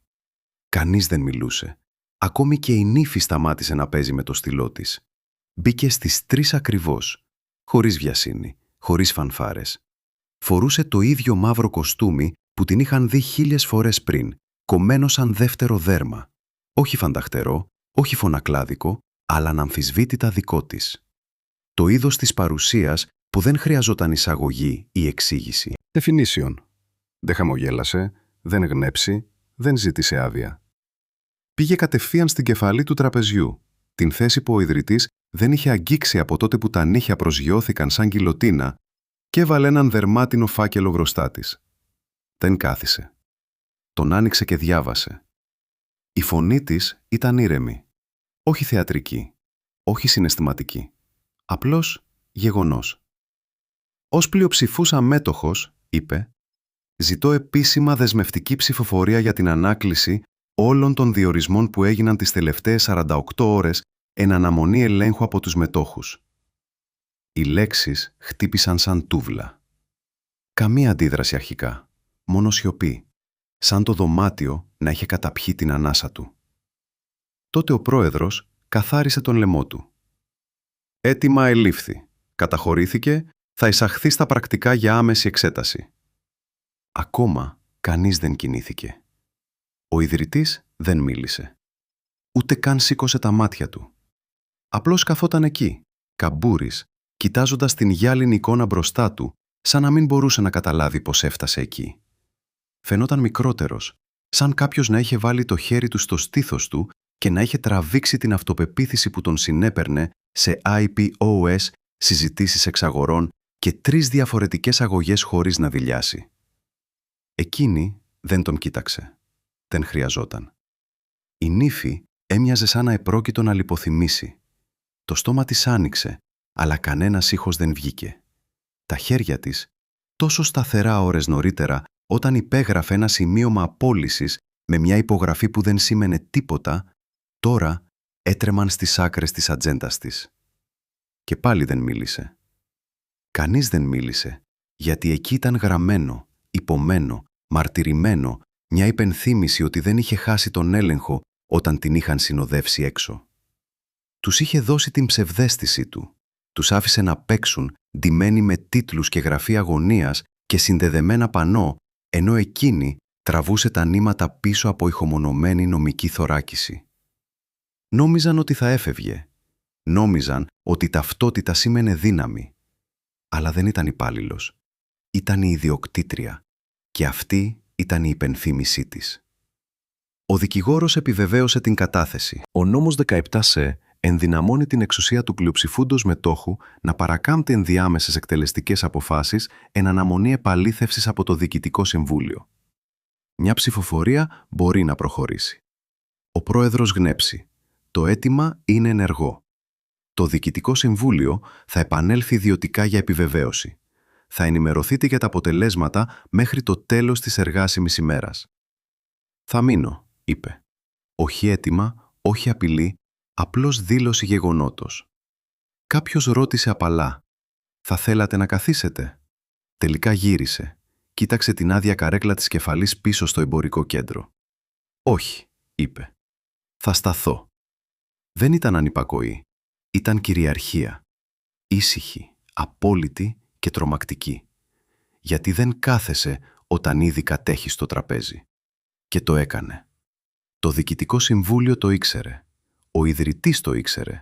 Κανείς δεν μιλούσε. Ακόμη και η νύφη σταμάτησε να παίζει με το στυλό της. Μπήκε στις 3 ακριβώς, χωρίς βιασύνη, χωρίς φανφάρες. Φορούσε το ίδιο μαύρο κοστούμι που την είχαν δει 1000 φορές πριν, κομμένο σαν δεύτερο δέρμα. Όχι φανταχτερό, όχι φωνακλάδικο, αλλά αναμφισβήτητα δικό της. Το είδος της παρουσίας που δεν χρειαζόταν εισαγωγή ή εξήγηση. Definition. Δεν χαμογέλασε, δεν γνέψει, δεν ζήτησε άδεια. Πήγε κατευθείαν στην κεφαλή του τραπεζιού, την θέση που ο ιδρυτής δεν είχε αγγίξει από τότε που τα νύχια προσγειώθηκαν σαν γκιλοτίνα, και έβαλε έναν δερμάτινο φάκελο μπροστά της. Δεν κάθισε. Τον άνοιξε και διάβασε. Η φωνή της ήταν ήρεμη. Όχι θεατρική, όχι συναισθηματική. Απλώς γεγονός. «Ως πλειοψηφούσα μέτοχος», είπε, «ζητώ επίσημα δεσμευτική ψηφοφορία για την ανάκληση όλων των διορισμών που έγιναν τις τελευταίες 48 ώρες εν αναμονή ελέγχου από τους μετόχους». Οι λέξεις χτύπησαν σαν τούβλα. Καμία αντίδραση αρχικά, μόνο σιωπή, σαν το δωμάτιο να είχε καταπιεί την ανάσα του. Τότε ο πρόεδρος καθάρισε τον λαιμό του. «Έτοιμα ελήφθη. Καταχωρήθηκε, θα εισαχθεί στα πρακτικά για άμεση εξέταση». Ακόμα κανείς δεν κινήθηκε. Ο ιδρυτής δεν μίλησε. Ούτε καν σήκωσε τα μάτια του. Απλώς καθόταν εκεί, καμπούρης, κοιτάζοντας την γυάλινη εικόνα μπροστά του, σαν να μην μπορούσε να καταλάβει πώς έφτασε εκεί. Φαινόταν μικρότερος, σαν κάποιος να είχε βάλει το χέρι του στο στήθος του και να είχε τραβήξει την αυτοπεποίθηση που τον συνέπαιρνε σε IPOS, συζητήσεις εξαγορών και 3 διαφορετικές αγωγές χωρίς να δειλιάσει. Εκείνη δεν τον κοίταξε. Δεν χρειαζόταν. Η νύφη έμοιαζε σαν να επρόκειτο να λιποθυμήσει. Το στόμα της άνοιξε, αλλά κανένας ήχος δεν βγήκε. Τα χέρια της, τόσο σταθερά ώρες νωρίτερα, όταν υπέγραφε ένα σημείωμα απόλυσης με μια υπογραφή που δεν σήμαινε τίποτα, τώρα έτρεμαν στις άκρες της ατζέντας της. Και πάλι δεν μίλησε. Κανείς δεν μίλησε, γιατί εκεί ήταν γραμμένο, υπομένο, μαρτυρημένο, μια υπενθύμηση ότι δεν είχε χάσει τον έλεγχο όταν την είχαν συνοδεύσει έξω. Τους είχε δώσει την ψευδαίσθηση του. Τους άφησε να παίξουν, ντυμένοι με τίτλους και γραφή αγωνίας και συνδεδεμένα πανό, ενώ εκείνη τραβούσε τα νήματα πίσω από ηχομονωμένη νομική θωράκιση. Νόμιζαν ότι θα έφευγε. Νόμιζαν ότι η ταυτότητα σήμαινε δύναμη. Αλλά δεν ήταν υπάλληλος. Ήταν η ιδιοκτήτρια. Και αυτή ήταν η υπενθύμησή της. Ο δικηγόρος επιβεβαίωσε την κατάθεση. Ο νόμος 17C ενδυναμώνει την εξουσία του πλειοψηφούντος μετόχου να παρακάμπτει ενδιάμεσες εκτελεστικές αποφάσεις εν αναμονή επαλήθευσης από το Διοικητικό Συμβούλιο. Μια ψηφοφορία μπορεί να προχωρήσει. Ο πρόεδρος γνέψει. Το αίτημα είναι ενεργό. Το Διοικητικό Συμβούλιο θα επανέλθει ιδιωτικά για επιβεβαίωση. Θα ενημερωθείτε για τα αποτελέσματα μέχρι το τέλος της εργάσιμης ημέρας. «Θα μείνω», είπε. Όχι αίτημα, όχι απειλή, απλώς δήλωση γεγονότος. Κάποιος ρώτησε απαλά. «Θα θέλατε να καθίσετε?» Τελικά γύρισε. Κοίταξε την άδεια καρέκλα της κεφαλής πίσω στο εμπορικό κέντρο. «Όχι», είπε. «Θα σταθώ». Δεν ήταν ανυπακοή. Ήταν κυριαρχία. Ήσυχη, απόλυτη και τρομακτική. Γιατί δεν κάθεσε όταν ήδη κατέχει στο τραπέζι. Και το έκανε. Το Διοικητικό Συμβούλιο το ήξερε. Ο ιδρυτής το ήξερε.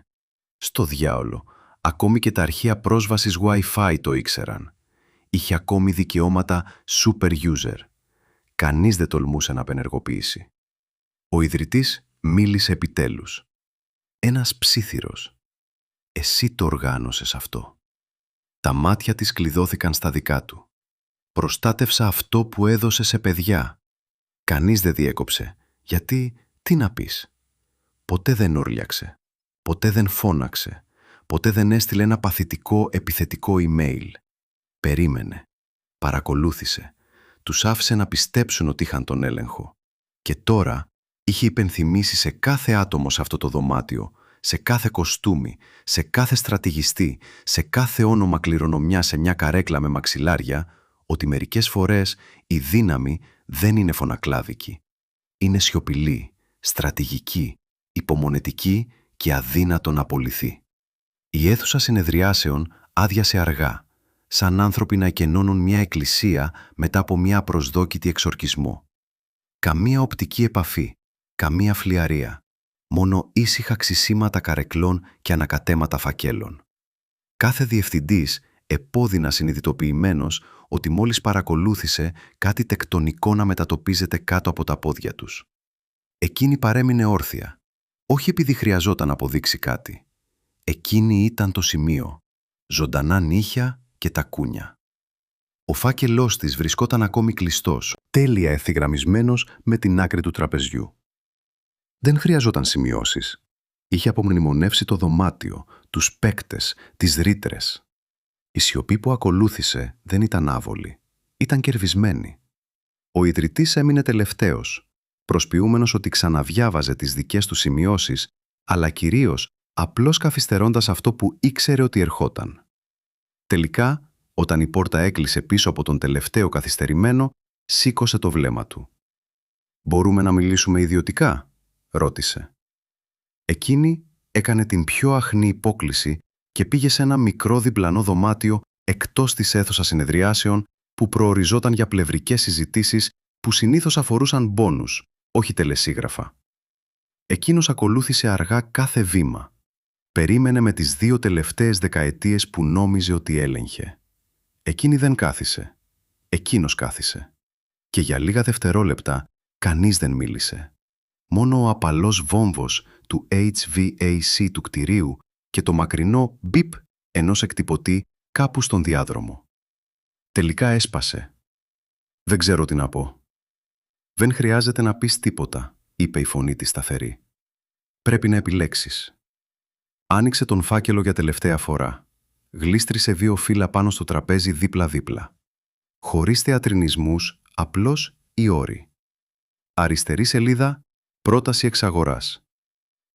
Στο διάολο, ακόμη και τα αρχεία πρόσβασης Wi-Fi το ήξεραν. Είχε ακόμη δικαιώματα super user. Κανείς δεν τολμούσε να απενεργοποιήσει. Ο ιδρυτής μίλησε επιτέλους. Ένας ψίθυρος. «Εσύ το οργάνωσες αυτό». Τα μάτια της κλειδώθηκαν στα δικά του. «Προστάτευσα αυτό που έδωσε σε παιδιά». Κανείς δεν διέκοψε. Γιατί, τι να πεις. Ποτέ δεν όρλιαξε. Ποτέ δεν φώναξε. Ποτέ δεν έστειλε ένα παθητικό επιθετικό email. Περίμενε. Παρακολούθησε. Τους άφησε να πιστέψουν ότι είχαν τον έλεγχο. Και τώρα είχε υπενθυμίσει σε κάθε άτομο σε αυτό το δωμάτιο, σε κάθε κοστούμι, σε κάθε στρατηγιστή, σε κάθε όνομα κληρονομιά σε μια καρέκλα με μαξιλάρια, ότι μερικές φορές η δύναμη δεν είναι φωνακλάδικη. Είναι σιωπηλή, στρατηγική, υπομονετική και αδύνατο να απολυθεί. Η αίθουσα συνεδριάσεων άδειασε αργά, σαν άνθρωποι να εκενώνουν μια εκκλησία μετά από μια απροσδόκητη εξορκισμό. Καμία οπτική επαφή, καμία φλιαρία. Μόνο ήσυχα ξυσίματα καρεκλών και ανακατέματα φακέλων. Κάθε διευθυντής επώδυνα συνειδητοποιημένος ότι μόλις παρακολούθησε κάτι τεκτονικό να μετατοπίζεται κάτω από τα πόδια τους. Εκείνη παρέμεινε όρθια, όχι επειδή χρειαζόταν να αποδείξει κάτι. Εκείνη ήταν το σημείο, ζωντανά νύχια και τακούνια. Ο φάκελός της βρισκόταν ακόμη κλειστός, τέλεια ευθυγραμμισμένος με την άκρη του τραπεζιού. Δεν χρειαζόταν σημειώσεις. Είχε απομνημονεύσει το δωμάτιο, τους παίκτες, τις ρήτρες. Η σιωπή που ακολούθησε δεν ήταν άβολη. Ήταν κερβισμένη. Ο ιδρυτής έμεινε τελευταίος, προσποιούμενος ότι ξαναδιάβαζε τις δικές του σημειώσεις, αλλά κυρίως απλώς καθυστερώντας αυτό που ήξερε ότι ερχόταν. Τελικά, όταν η πόρτα έκλεισε πίσω από τον τελευταίο καθυστερημένο, σήκωσε το βλέμμα του. «Μπορούμε να μιλήσουμε ιδιωτικά?» ρώτησε. Εκείνη έκανε την πιο αχνή υπόκλιση και πήγε σε ένα μικρό διπλανό δωμάτιο εκτός της αίθουσας συνεδριάσεων που προοριζόταν για πλευρικές συζητήσεις που συνήθως αφορούσαν μπόνους, όχι τελεσίγραφα. Εκείνος ακολούθησε αργά κάθε βήμα. Περίμενε με τις 2 τελευταίες δεκαετίες που νόμιζε ότι έλεγχε. Εκείνη δεν κάθισε. Εκείνος κάθισε. Και για λίγα δευτερόλεπτα κανείς δεν μίλησε. Μόνο ο απαλός βόμβος του HVAC του κτηρίου και το μακρινό μπιπ ενός εκτυπωτή κάπου στον διάδρομο. Τελικά έσπασε. «Δεν ξέρω τι να πω». «Δεν χρειάζεται να πεις τίποτα», είπε η φωνή της σταθερή. «Πρέπει να επιλέξεις». Άνοιξε τον φάκελο για τελευταία φορά. Γλίστρισε 2 φύλλα πάνω στο τραπέζι δίπλα-δίπλα. Χωρίς θεατρινισμούς, απλώς οι όροι. Αριστερή σελίδα, πρόταση εξαγοράς.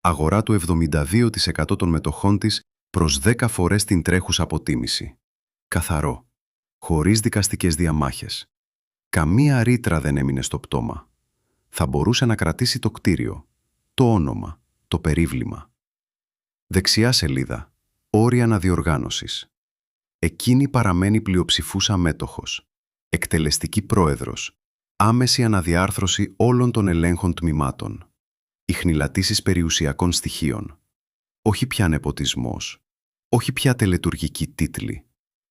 Αγορά του 72% των μετοχών της προς 10 φορές την τρέχουσα αποτίμηση. Καθαρό. Χωρίς δικαστικές διαμάχες. Καμία ρήτρα δεν έμεινε στο πτώμα. Θα μπορούσε να κρατήσει το κτίριο, το όνομα, το περίβλημα. Δεξιά σελίδα. Όρια αναδιοργάνωσης. Εκείνη παραμένει πλειοψηφούσα μέτοχος. Εκτελεστική πρόεδρος. άμεση αναδιάρθρωση όλων των ελέγχων τμήματων. Ιχνηλατήσεις περιουσιακών στοιχείων. Όχι πια νεποτισμός. Όχι πια τελετουργική τίτλη.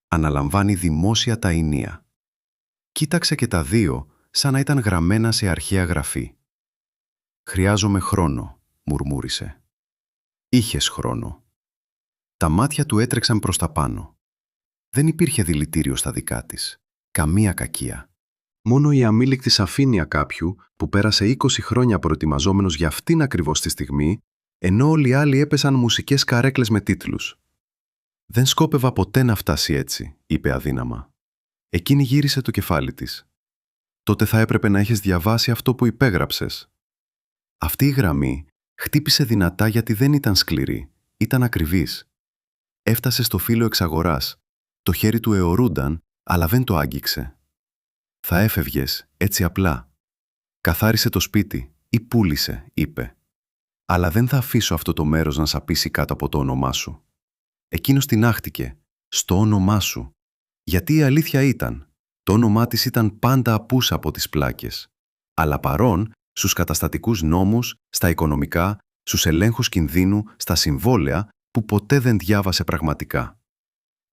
Αναλαμβάνει δημόσια τα ηνία. Κοίταξε και τα δύο σαν να ήταν γραμμένα σε αρχαία γραφή. «Χρειάζομαι χρόνο», μουρμούρισε. Είχες χρόνο. Τα μάτια του έτρεξαν προς τα πάνω. Δεν υπήρχε δηλητήριο στα δικά της. Καμία κακία. Μόνο η αμήλικτη σαφήνεια κάποιου που πέρασε 20 χρόνια προετοιμαζόμενος για αυτήν ακριβώς τη στιγμή, ενώ όλοι οι άλλοι έπεσαν μουσικές καρέκλες με τίτλους. «Δεν σκόπευα ποτέ να φτάσει έτσι», είπε αδύναμα. Εκείνη γύρισε το κεφάλι της. «Τότε θα έπρεπε να έχεις διαβάσει αυτό που υπέγραψες». Αυτή η γραμμή χτύπησε δυνατά γιατί δεν ήταν σκληρή, ήταν ακριβής. Έφτασε στο φύλλο εξαγοράς. Το χέρι του αιωρούνταν, αλλά δεν το άγγιξε. «Θα έφευγες, έτσι απλά. Καθάρισε το σπίτι ή πούλησε», είπε. «Αλλά δεν θα αφήσω αυτό το μέρος να σαπίσει κάτω από το όνομά σου». Εκείνος τινάχτηκε. «Στο όνομά σου». Γιατί η αλήθεια ήταν, το όνομά της ήταν πάντα απούσα από τις πλάκες. Αλλά παρόν στους καταστατικούς νόμους, στα οικονομικά, στους ελέγχους κινδύνου, στα συμβόλαια που ποτέ δεν διάβασε πραγματικά.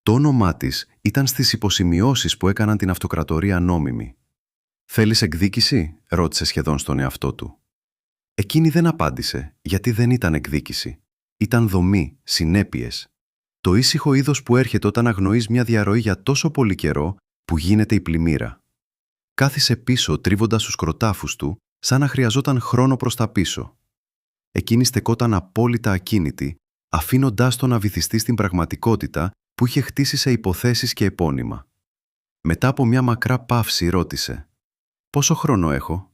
Το όνομά της ήταν στις υποσημειώσεις που έκαναν την αυτοκρατορία νόμιμη. «Θέλεις εκδίκηση?» ρώτησε σχεδόν στον εαυτό του. Εκείνη δεν απάντησε, γιατί δεν ήταν εκδίκηση. Ήταν δομή, συνέπειες. Το ήσυχο είδος που έρχεται όταν αγνοείς μια διαρροή για τόσο πολύ καιρό που γίνεται η πλημμύρα. Κάθισε πίσω τρίβοντας τους κροτάφους του, σαν να χρειαζόταν χρόνο προς τα πίσω. Εκείνη στεκόταν απόλυτα ακίνητη, αφήνοντάς τον να βυθιστεί στην πραγματικότητα που είχε χτίσει σε υποθέσεις και επώνυμα. Μετά από μια μακρά παύση ρώτησε «Πόσο χρόνο έχω?»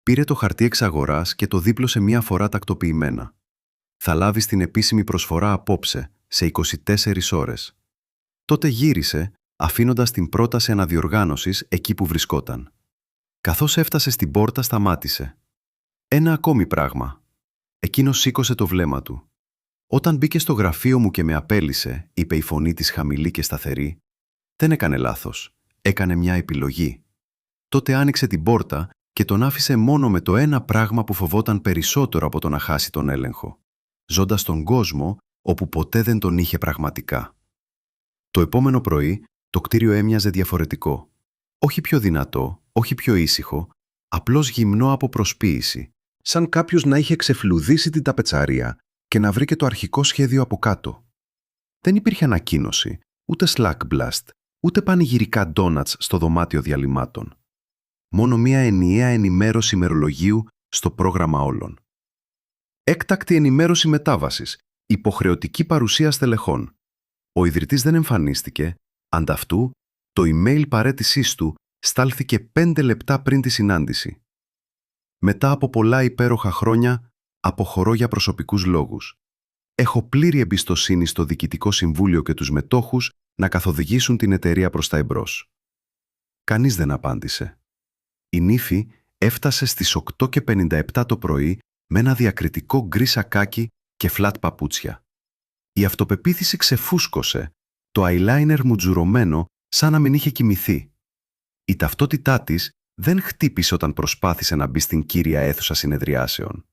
Πήρε το χαρτί εξαγοράς και το δίπλωσε μία φορά τακτοποιημένα. «Θα λάβεις την επίσημη προσφορά απόψε, σε 24 ώρες». Τότε γύρισε, αφήνοντας την πρόταση αναδιοργάνωσης εκεί που βρισκόταν. Καθώς έφτασε στην πόρτα, σταμάτησε. «Ένα ακόμη πράγμα». Εκείνος σήκωσε το βλέμμα του. «Όταν μπήκε στο γραφείο μου και με απέλησε», είπε η φωνή της χαμηλή και σταθερή, «δεν έκανε λάθος. Έκανε μια επιλογή». Τότε άνοιξε την πόρτα και τον άφησε μόνο με το ένα πράγμα που φοβόταν περισσότερο από το να χάσει τον έλεγχο. Ζώντας τον κόσμο όπου ποτέ δεν τον είχε πραγματικά. Το επόμενο πρωί το κτίριο έμοιαζε διαφορετικό. Όχι πιο δυνατό, όχι πιο ήσυχο, απλώς γυμνό από προσποίηση, σαν κάποιος να είχε ξεφλουδίσει την ταπετσαρία και να βρει και το αρχικό σχέδιο από κάτω. Δεν υπήρχε ανακοίνωση, ούτε slack blast, ούτε πανηγυρικά ντόνατς στο δωμάτιο διαλυμάτων. Μόνο μία ενιαία ενημέρωση ημερολογίου στο πρόγραμμα όλων. Έκτακτη ενημέρωση μετάβασης, υποχρεωτική παρουσία στελεχών. Ο ιδρυτής δεν εμφανίστηκε, ανταυτού το email παραίτησής του στάλθηκε 5 λεπτά πριν τη συνάντηση. «Μετά από πολλά υπέροχα χρόνια, αποχωρώ για προσωπικούς λόγους. Έχω πλήρη εμπιστοσύνη στο Διοικητικό Συμβούλιο και τους μετόχους να καθοδηγήσουν την εταιρεία προς τα εμπρός». Κανείς δεν απάντησε. Η νύφη έφτασε στις 8:57 το πρωί με ένα διακριτικό γκρι σακάκι και φλατ παπούτσια. Η αυτοπεποίθηση ξεφούσκωσε, το eyeliner μουτζουρωμένο σαν να μην είχε κοιμηθεί. Η ταυτότητά της δεν χτύπησε όταν προσπάθησε να μπει στην κύρια αίθουσα συνεδριάσεων.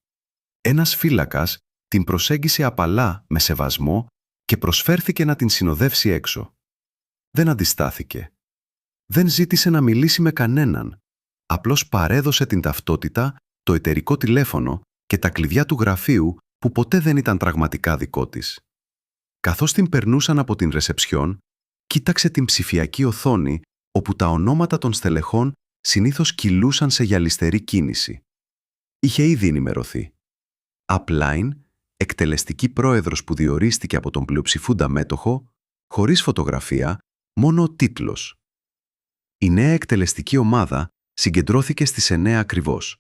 Ένας φύλακας την προσέγγισε απαλά με σεβασμό και προσφέρθηκε να την συνοδεύσει έξω. Δεν αντιστάθηκε. Δεν ζήτησε να μιλήσει με κανέναν. Απλώς παρέδωσε την ταυτότητα, το εταιρικό τηλέφωνο και τα κλειδιά του γραφείου που ποτέ δεν ήταν πραγματικά δικό της. Καθώς την περνούσαν από την ρεσεψιόν, κοίταξε την ψηφιακή οθόνη όπου τα ονόματα των στελεχών συνήθως κυλούσαν σε γυαλιστερή κίνηση. Είχε ήδη ενημερωθεί. Upline, εκτελεστική πρόεδρος που διορίστηκε από τον πλειοψηφούντα μέτοχο, χωρίς φωτογραφία, μόνο ο τίτλος. Η νέα εκτελεστική ομάδα συγκεντρώθηκε στις 9 ακριβώς.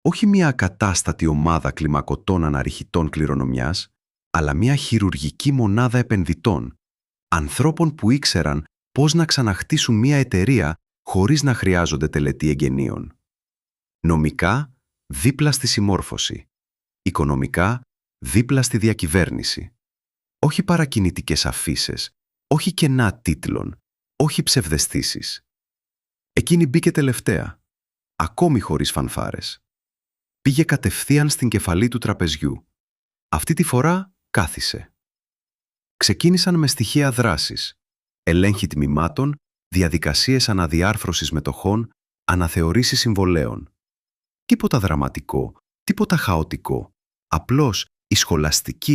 Όχι μια ακατάστατη ομάδα κλιμακωτών αναρριχητών κληρονομιάς, αλλά μια χειρουργική μονάδα επενδυτών, ανθρώπων που ήξεραν πώς να ξαναχτίσουν μια εταιρεία χωρίς να χρειάζονται τελετή εγγενείων. Νομικά, δίπλα στη συμμόρφωση. Οικονομικά, δίπλα στη διακυβέρνηση. Όχι παρακινητικές αφίσες, όχι κενά τίτλων, όχι ψευδαισθήσεις. Εκείνη μπήκε τελευταία. ακόμη χωρίς φανφάρες. Πήγε κατευθείαν στην κεφαλή του τραπεζιού. Αυτή τη φορά κάθισε. Ξεκίνησαν με στοιχεία δράσης, ελέγχοι τμήματων, διαδικασίες αναδιάρθρωσης μετοχών, αναθεωρήσεις συμβολέων. Τίποτα δραματικό, τίποτα χαοτικό. Απλώς η σχολαστική